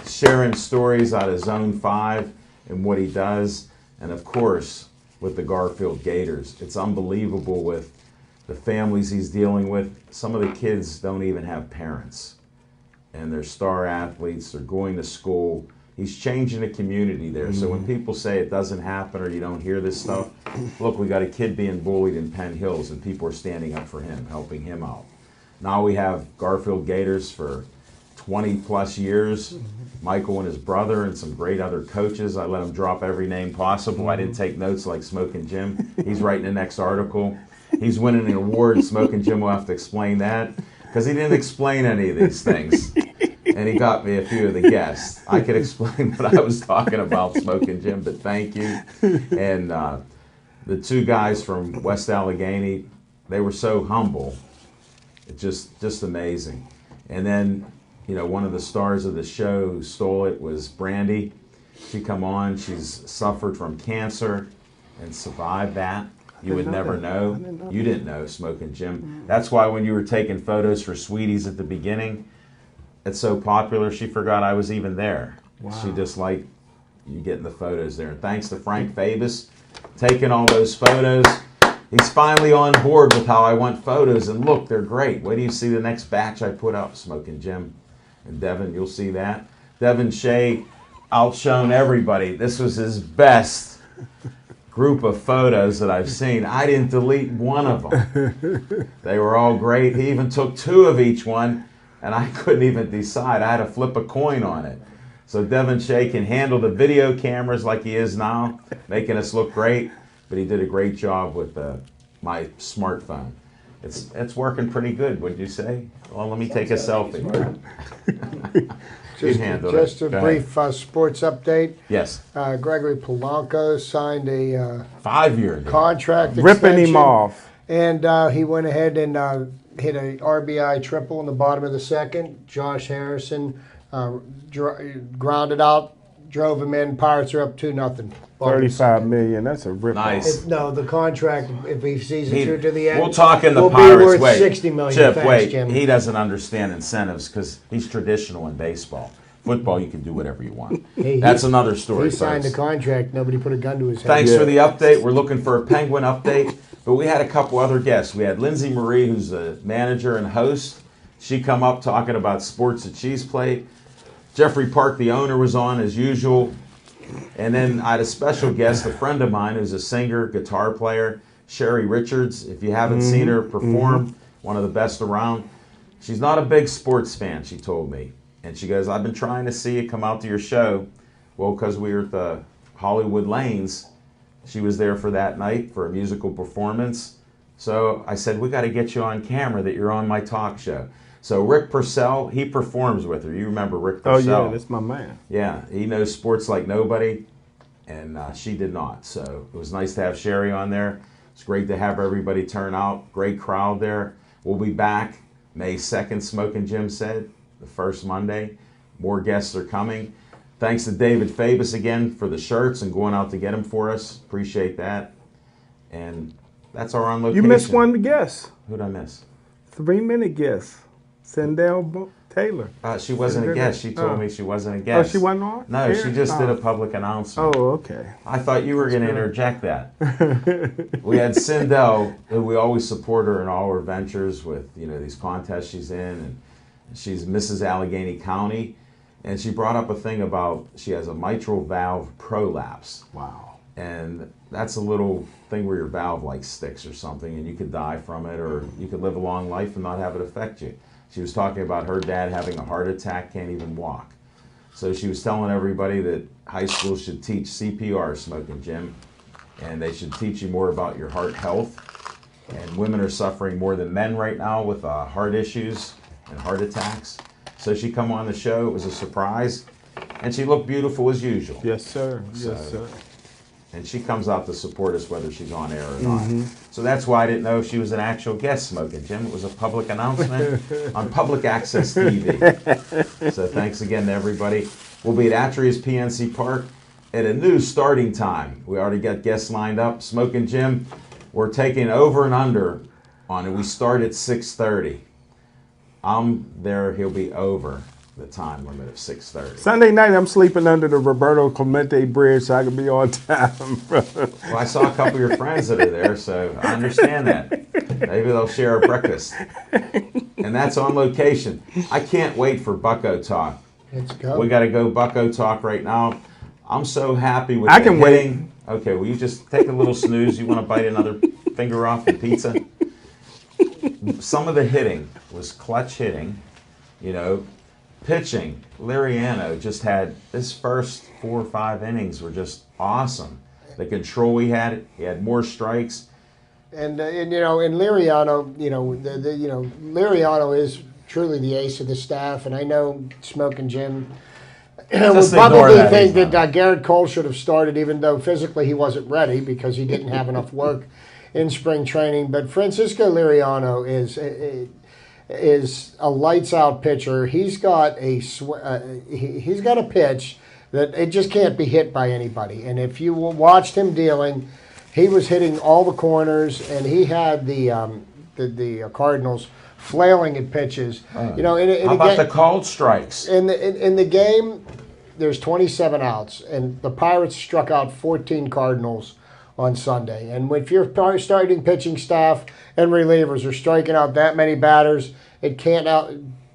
sharing stories out of Zone 5 and what he does. And of course, with the Garfield Gators. It's unbelievable with the families he's dealing with. Some of the kids don't even have parents. And they're star athletes, they're going to school. He's changing the community there. So when people say it doesn't happen or you don't hear this stuff, look, we got a kid being bullied in Penn Hills and people are standing up for him, helping him out. Now we have Garfield Gators for 20 plus years, Michael and his brother and some great other coaches. I let him drop every name possible. I didn't take notes like Smoking Jim. He's writing the next article. He's winning an award. Smoking Jim will have to explain that, because he didn't explain any of these things. And he got me a few of the guests. I could explain what I was talking about, Smoking Jim, but thank you. And the 2 guys from West Allegheny, they were so humble. It's just amazing. And then, you know, one of the stars of the show who stole it was Brandy. She come on. She's suffered from cancer and survived that. You would never know. You didn't know, Smoking Jim. That's why when you were taking photos for Sweeties at the beginning, it's so popular, she forgot I was even there. Wow. She just liked you getting the photos there. And thanks to Frank Fabus taking all those photos. He's finally on board with how I want photos. And look, they're great. Wait till you see the next batch I put up, Smoking Jim. And Devin, you'll see that. Devin Shea outshone everybody. This was his best group of photos that I've seen. I didn't delete one of them. They were all great. He even took 2 of each one, and I couldn't even decide. I had to flip a coin on it. So Ncaa can handle the video cameras like he is now, making us look great, but he did a great job with my smartphone. It's working pretty good, would you say? Well, let me take a selfie. Just a brief sports update. Yes. Gregory Polanco signed a 5-year contract ripping extension, him off. And he went ahead and hit a RBI triple in the bottom of the second. Josh Harrison grounded out, drove him in. Pirates are up 2-0. $35 million. That's a rip. Nice. No, the contract, if he sees it through to the end, we'll talk in the will Pirates. be worth Wait, $60 million. Chip, Thanks, wait. Jim. He doesn't understand incentives because he's traditional in baseball. Football, you can do whatever you want. That's another story. He signed folks. a contract. Nobody put a gun to his head. Thanks for the update. We're looking for a Penguin update. But we had a couple other guests. We had Lindsay Marie, who's the manager and host. She come up talking about sports that she's played. Jeffrey Park, the owner, was on as usual. And then I had a special guest, a friend of mine who's a singer, guitar player, Sherry Richards. If you haven't seen her perform, one of the best around. She's not a big sports fan, she told me. And she goes, I've been trying to see you come out to your show. Well, because we were at the Hollywood Lanes, she was there for that night for a musical performance. So I said, we got to get you on camera that you're on my talk show. So Rick Purcell, he performs with her. You remember Rick Purcell? Oh, yeah, that's my man. Yeah, he knows sports like nobody, and she did not. So it was nice to have Sherry on there. It's great to have everybody turn out. Great crowd there. We'll be back May 2nd, Smoking Jim said, the first Monday. More guests are coming. Thanks to David Fabus again for the shirts and going out to get them for us. Appreciate that. And that's our on location. You missed one guess. Who'd I miss? 3-minute guess. Sandell Taylor. She wasn't a guest. She told me she wasn't a guest. Oh, she wasn't on? No, Here? she just did a public announcement. Oh, okay. I thought you were going to interject that. We had Sindel, who we always support her in all her ventures with, these contests she's in, and she's Mrs. Allegheny County, and she brought up a thing about she has a mitral valve prolapse. Wow. And that's a little thing where your valve sticks or something, and you could die from it, or you could live a long life and not have it affect you. She was talking about her dad having a heart attack, can't even walk. So she was telling everybody that high school should teach CPR, Smoking Jim, and they should teach you more about your heart health. And women are suffering more than men right now with heart issues and heart attacks. So she come on the show. It was a surprise, and she looked beautiful as usual. Yes, sir. Yes, sir. And she comes out to support us whether she's on air or not. So that's why I didn't know if she was an actual guest, Smoking Jim. It was a public announcement on public access TV. So thanks again to everybody. We'll be at Atria's PNC Park at a new starting time. We already got guests lined up. Smoking Jim, we're taking over and under on it. We start at 6:30. I'm there, he'll be over the time limit of 6:30. Sunday night, I'm sleeping under the Roberto Clemente Bridge so I can be on time. Well, I saw a couple of your friends that are there, so I understand that. Maybe they'll share a breakfast. And that's on location. I can't wait for Bucko Talk. Let's go. We got to go Bucko Talk right now. I'm so happy with I the can hitting. Okay, will you just take a little snooze? You want to bite another finger off the pizza? Some of the hitting was clutch hitting, Pitching, Liriano just had his first 4 or 5 innings were just awesome. The control he had more strikes. And Liriano, Liriano is truly the ace of the staff. And I know Smoking Jim would probably think that Garrett Cole should have started, even though physically he wasn't ready because he didn't have enough work in spring training. But Francisco Liriano is a lights out pitcher. He's got he's got a pitch that it just can't be hit by anybody. And if you watched him dealing, he was hitting all the corners, and he had the Cardinals flailing at pitches. How about the called strikes? In the game, there's 27 outs, and the Pirates struck out 14 Cardinals on Sunday. And if your starting pitching staff and relievers are striking out that many batters, it can't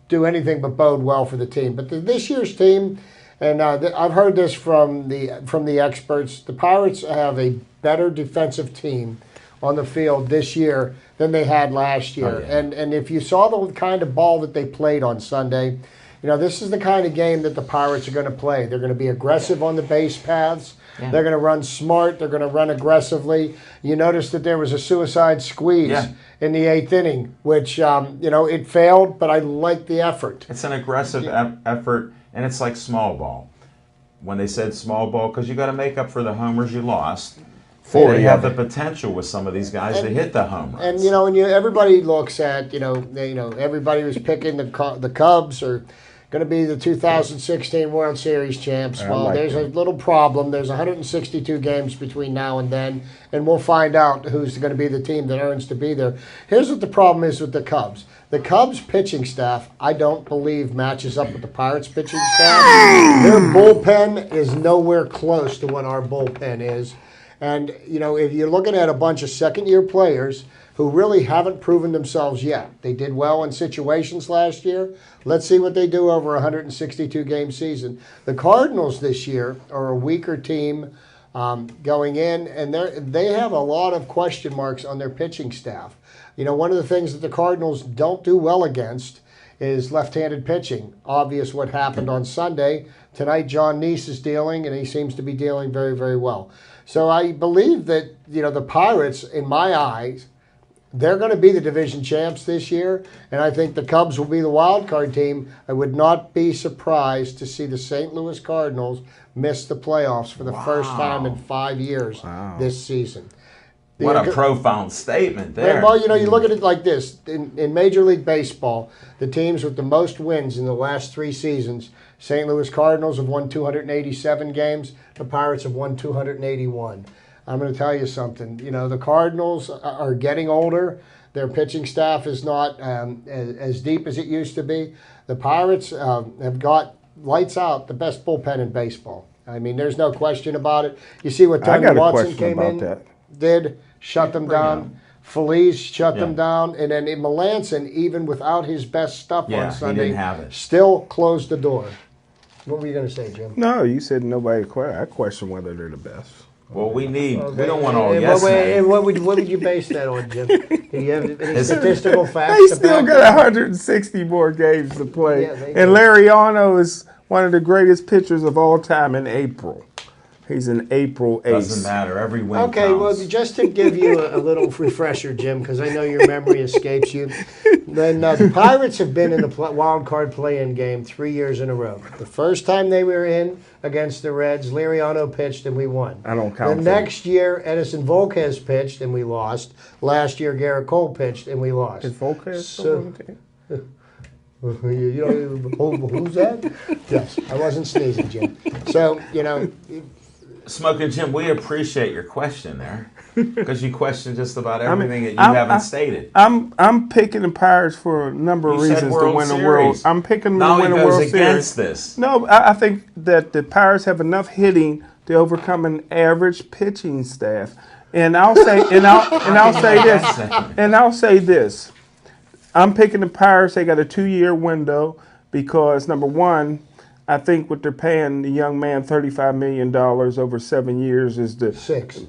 do anything but bode well for the team. But this year's team, And I've heard this from the experts. The Pirates have a better defensive team on the field this year than they had last year. Oh, yeah. And if you saw the kind of ball that they played on Sunday, this is the kind of game that the Pirates are going to play. They're going to be aggressive on the base paths. Yeah. They're going to run smart. They're going to run aggressively. You notice that there was a suicide squeeze in the 8th inning, which, it failed, but I like the effort. It's an aggressive effort, and it's like small ball. When they said small ball, because you got to make up for the homers you lost. They have the potential with some of these guys to hit the home runs. And everybody looks at everybody was picking the Cubs are going to be the 2016 World Series champs. Well, there's a little problem. There's 162 games between now and then, and we'll find out who's going to be the team that earns to be there. Here's what the problem is with the Cubs. The Cubs pitching staff, I don't believe, matches up with the Pirates pitching staff. Their bullpen is nowhere close to what our bullpen is. And, if you're looking at a bunch of second-year players who really haven't proven themselves yet. They did well in situations last year. Let's see what they do over a 162-game season. The Cardinals this year are a weaker team going in, and they have a lot of question marks on their pitching staff. One of the things that the Cardinals don't do well against is left-handed pitching. Obvious what happened on Sunday. Tonight, John Neese is dealing, and he seems to be dealing very, very well. So I believe that, the Pirates, in my eyes, they're going to be the division champs this year, and I think the Cubs will be the wild card team. I would not be surprised to see the St. Louis Cardinals miss the playoffs for the first time in 5 years this season. What a profound statement there. Well, you look at it like this. In Major League Baseball, the teams with the most wins in the last 3 seasons, St. Louis Cardinals have won 287 games. The Pirates have won 281. I'm going to tell you something. The Cardinals are getting older. Their pitching staff is not as deep as it used to be. The Pirates have got, lights out, the best bullpen in baseball. I mean, there's no question about it. You see what Tony Watson came in, did, shut them down. Feliz shut them down. And then Melanson, even without his best stuff on Sunday, he didn't have it. Still closed the door. What were you going to say, Jim? No, you said nobody question. I question whether they're the best. Well, we don't want all yes men. And what would you base that on, Jim? Do you have any statistical facts? They still got 160 more games to play. Yeah, and Lariano is one of the greatest pitchers of all time in April. He's an April ace. Doesn't matter. Every win Okay, counts. well, just to give you a little refresher, Jim, because I know your memory escapes you. Then the Pirates have been in the wild card play-in game 3 years in a row. The first time they were in against the Reds, Liriano pitched and we won. I don't count. The next year, Edison Volquez pitched and we lost. Last year, Garrett Cole pitched and we lost. Is Volquez still on the team? Who's that? Yes, I wasn't sneezing, Jim. So, Smoking Jim, we appreciate your question there because you question just about everything that you haven't stated. I'm picking the Pirates for a number of reasons to win the World. I'm picking them to win the World Series. Against this. No, I think that the Pirates have enough hitting to overcome an average pitching staff. And I'll say this. I'm picking the Pirates. They got a 2-year window because number one, I think what they're paying the young man $35 million over 7 years is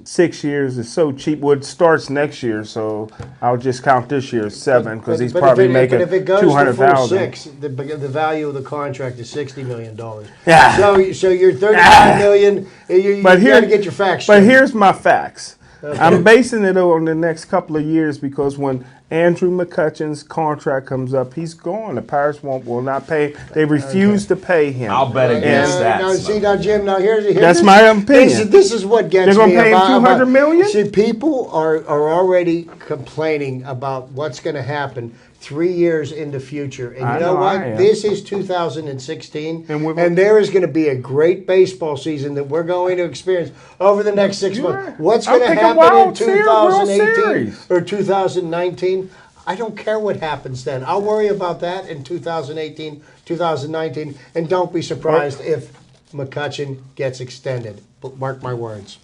6 years is so cheap. Well, it starts next year, so I'll just count this year as 7 because he's probably making $200,000. But if it goes to full 6, the value of the contract is $60 million. Yeah. So you're $35 million. You got to get your facts straight. But here's my facts. Okay. I'm basing it on the next couple of years because when Andrew McCutchen's contract comes up, he's gone. The Pirates will not pay. They refuse to pay him. I'll bet against that. Now, Jim. Now here's that's my opinion. This is what gets me. They're going to pay him $200 million. See, people are already complaining about what's going to happen 3 years in the future. And you know what? This is 2016, and there is going to be a great baseball season that we're going to experience over the next 6 months. What's going to happen in 2018 or 2019? I don't care what happens then. I'll worry about that in 2018, 2019, and don't be surprised if McCutchen gets extended. Mark my words.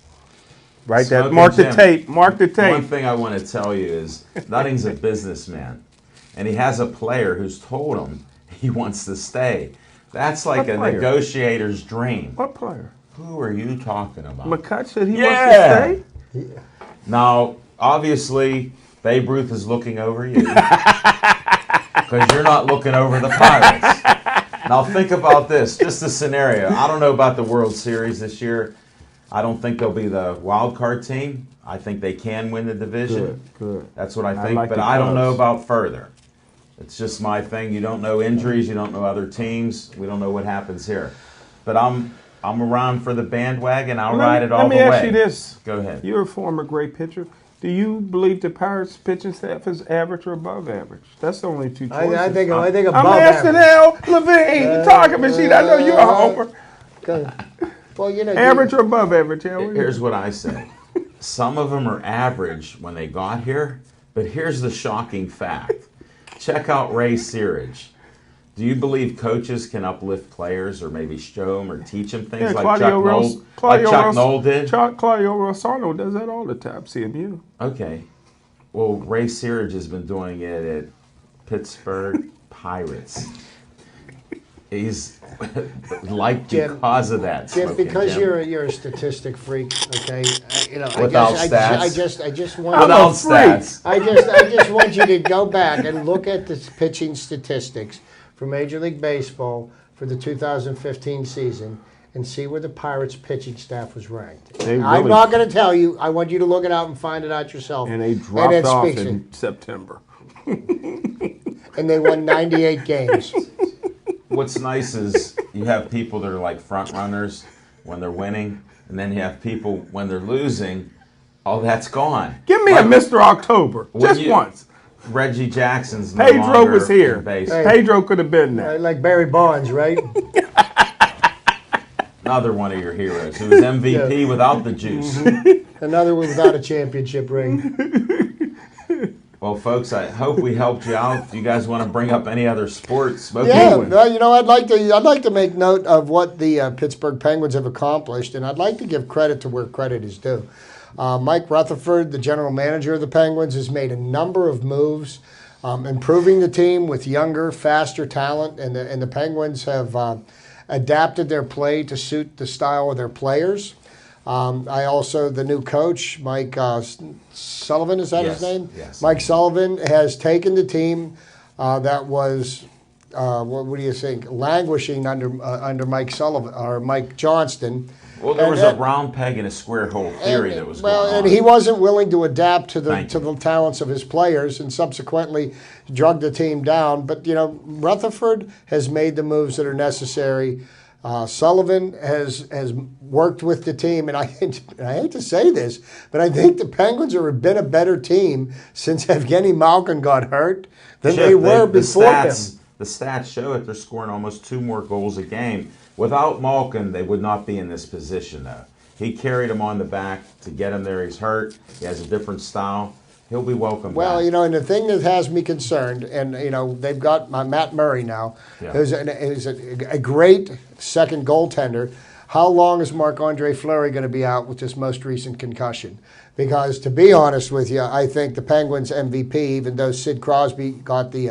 Right there. Mark the tape. Mark the tape. One thing I want to tell you is Nutting's a businessman. And he has a player who's told him he wants to stay. That's like a player? negotiator's dream. What player? Who are you talking about? McCutcheon said he Yeah. wants to stay? Now, obviously, Babe Ruth is looking over you because you're not looking over the Pirates. Now, think about this. Just a scenario. I don't know about the World Series this year. I don't think they'll be the wild card team. I think they can win the division. Good. That's what I think. like But the I don't know Cubs. about further. It's just my thing. You don't know injuries. You don't know other teams. We don't know what happens here. But I'm around for the bandwagon. I'll ride it all the way. Let me ask you this. Go ahead. You're a former great pitcher. Do you believe the Pirates pitching staff is average or above average? That's the only two choices. I think above I'm asking average. Al Levine, the talking machine. I know you're a homer. Well, Average or above average? Al? Here's what I say. Some of them are average when they got here, but here's the shocking fact. Check out Ray Searage. Do you believe coaches can uplift players or maybe show them or teach them things like Chuck Noll did? Claudio Rosano does that all the time, CMU. Okay. Well, Ray Searage has been doing it at Pittsburgh Pirates. He's liked Jim, because of that. Jim, Smoking because Jim. you're a statistic freak, okay? Without I stats. just want Without stats. I just want you to go back and look at the pitching statistics for Major League Baseball for the 2015 season and see where the Pirates pitching staff was ranked. I'm not going to tell you. I want you to look it out and find it out yourself. And they dropped off speaks in September. And they won 98 games. What's nice is you have people that are like front runners when they're winning, and then you have people when they're losing. Oh, that's gone. Give me a Mr. October, just once. Reggie Jackson's no Pedro longer was here. in base. Hey. Pedro could have been there. Like Barry Bonds, right? Another one of your heroes who was MVP without the juice. Another one without a championship ring. Well, folks, I hope we helped you out. If you guys want to bring up any other sports, Yeah, well, I'd like to make note of what the Pittsburgh Penguins have accomplished, and I'd like to give credit to where credit is due. Mike Rutherford, the general manager of the Penguins, has made a number of moves, improving the team with younger, faster talent, and the Penguins have adapted their play to suit the style of their players. The new coach, Mike Sullivan, is that his name? Yes. Mike Sullivan has taken the team that was, what do you think, languishing under Mike Sullivan or Mike Johnston. Well, there was a round peg in a square hole theory that was going on. And he wasn't willing to adapt to the talents of his players, and subsequently drug the team down. But Rutherford has made the moves that are necessary. Sullivan has worked with the team, and I hate to say this, but I think the Penguins have been a better team since Evgeny Malkin got hurt than they were before him. The stats show it. They're scoring almost 2 more goals a game. Without Malkin, they would not be in this position, though. He carried him on the back to get him there. He's hurt. He has a different style. He'll be welcome back. And the thing that has me concerned, and they've got Matt Murray now, who's a great second goaltender. How long is Marc-Andre Fleury going to be out with this most recent concussion? Because to be honest with you, I think the Penguins MVP, even though Sid Crosby got the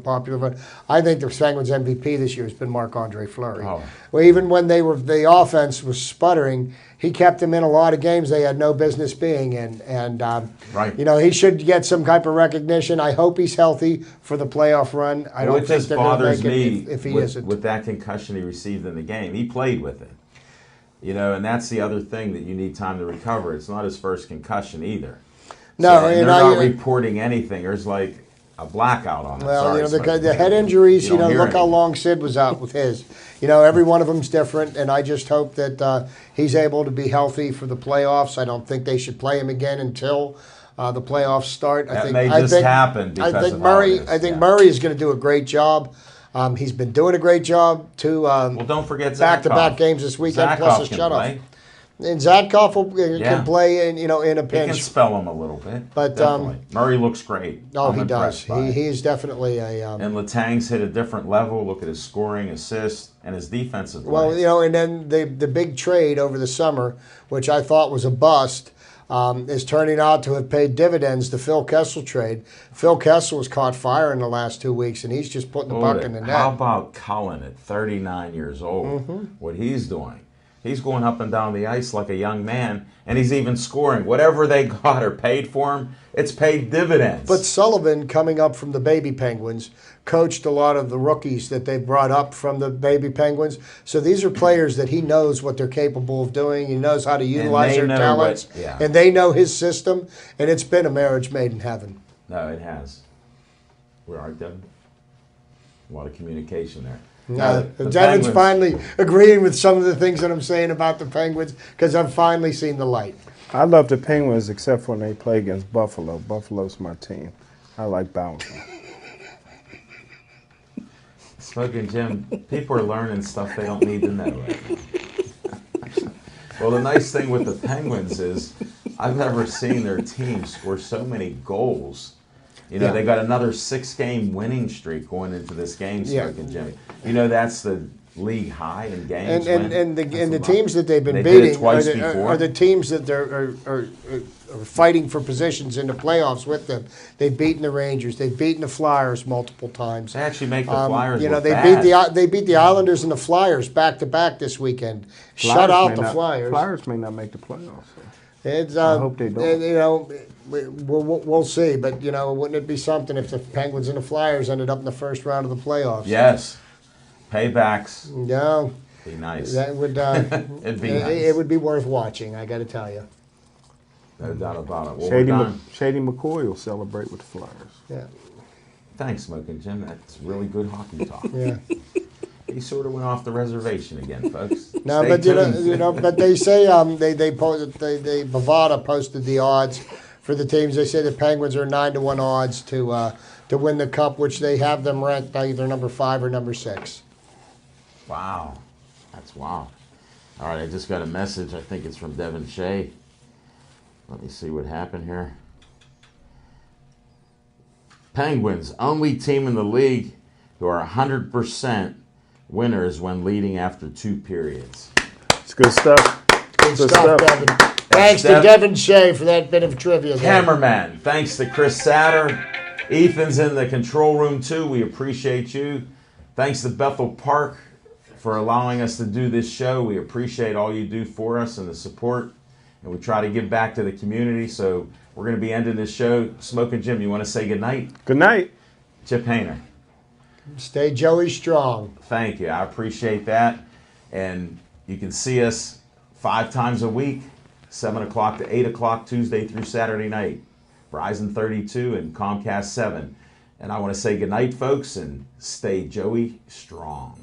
popular vote, I think the Penguins MVP this year has been Marc-Andre Fleury. Oh. Well, even when the offense was sputtering, he kept them in a lot of games they had no business being in. And, he should get some type of recognition. I hope he's healthy for the playoff run. I don't think they're going to make it if he isn't. With that concussion he received in the game, he played with it. And that's the other thing that you need time to recover. It's not his first concussion either. No, they're not reporting anything. There's like a blackout on it. Well, the head injuries, look how long Sid was out with his. Every one of them's different, and I just hope that he's able to be healthy for the playoffs. I don't think they should play him again until the playoffs start. That may just happen because of Murray. I think Murray is going to do a great job. He's been doing a great job too. Well, don't forget Zadkov. Back-to-back games this weekend plus a shutoff. And Zadkov can play in a pinch. He can spell him a little bit. But Murray looks great. Oh, he does. He is definitely a. And Letang's hit a different level. Look at his scoring, assists, and his defensive play. Well, and then the big trade over the summer, which I thought was a bust. is turning out to have paid dividends. The Phil Kessel trade. Phil Kessel has caught fire in the last 2 weeks, and he's just putting the puck in the net. How about Cullen at 39 years old? What he's doing. He's going up and down the ice like a young man, and he's even scoring. Whatever they got or paid for him, it's paid dividends. But Sullivan, coming up from the Baby Penguins, coached a lot of the rookies that they brought up from the Baby Penguins. So these are players that he knows what they're capable of doing. He knows how to utilize their talents. And they know his system. And it's been a marriage made in heaven. No, it has. Where are you, Devin? A lot of communication there. Devin's Penguins, finally agreeing with some of the things that I'm saying about the Penguins because I've finally seen the light. I love the Penguins except for when they play against Buffalo. Buffalo's my team. I like bouncing. Smoking Jim, people are learning stuff they don't need to know right now. Well, the nice thing with the Penguins is I've never seen their team score so many goals. You know, they got another 6-game winning streak going into this game, Smoking Jimmy. You know, that's the league high in games. And the teams that they've been they beating did it twice before. are the teams that are fighting for positions in the playoffs with them. They've beaten the Rangers. They've beaten the Flyers multiple times. They actually make the Flyers You know, look they bad. beat the Islanders and the Flyers back to back this weekend. Shut out the Flyers. Flyers may not make the playoffs. It's, I hope they don't. You know, we'll see. But, you know, wouldn't it be something if the Penguins and the Flyers ended up in the first round of the playoffs? Yes. Paybacks. Yeah. Be nice. That would It'd be nice. It would be worth watching, I got to tell you. No doubt about it. Well, Shady McCoy will celebrate with the Flyers. Yeah. Thanks, Smoking Jim. That's really good hockey talk. Yeah. He sort of went off the reservation again, folks. No, Stay but tuned. but they say Bovada posted the odds for the teams. They say the Penguins are 9-1 odds to win the Cup, which they have them ranked either number 5 or number 6. Wow. That's wow. All right, I just got a message. I think it's from Devin Shea. Let me see what happened here. Penguins, only team in the league who are 100% winners when leading after 2 periods. It's good stuff. Good stuff, Devin. Thanks to Devin Shea for that bit of trivia. Cameraman, thanks to Chris Satter. Ethan's in the control room too. We appreciate you. Thanks to Bethel Park for allowing us to do this show. We appreciate all you do for us and the support. And we try to give back to the community. So we're going to be ending this show. Smoking Jim, you want to say goodnight? Good night. Chip Hayner. Stay Joey strong. Thank you. I appreciate that. And you can see us 5 times a week, 7 o'clock to 8 o'clock, Tuesday through Saturday night. Verizon 32 and Comcast 7. And I want to say goodnight, folks, and stay Joey strong.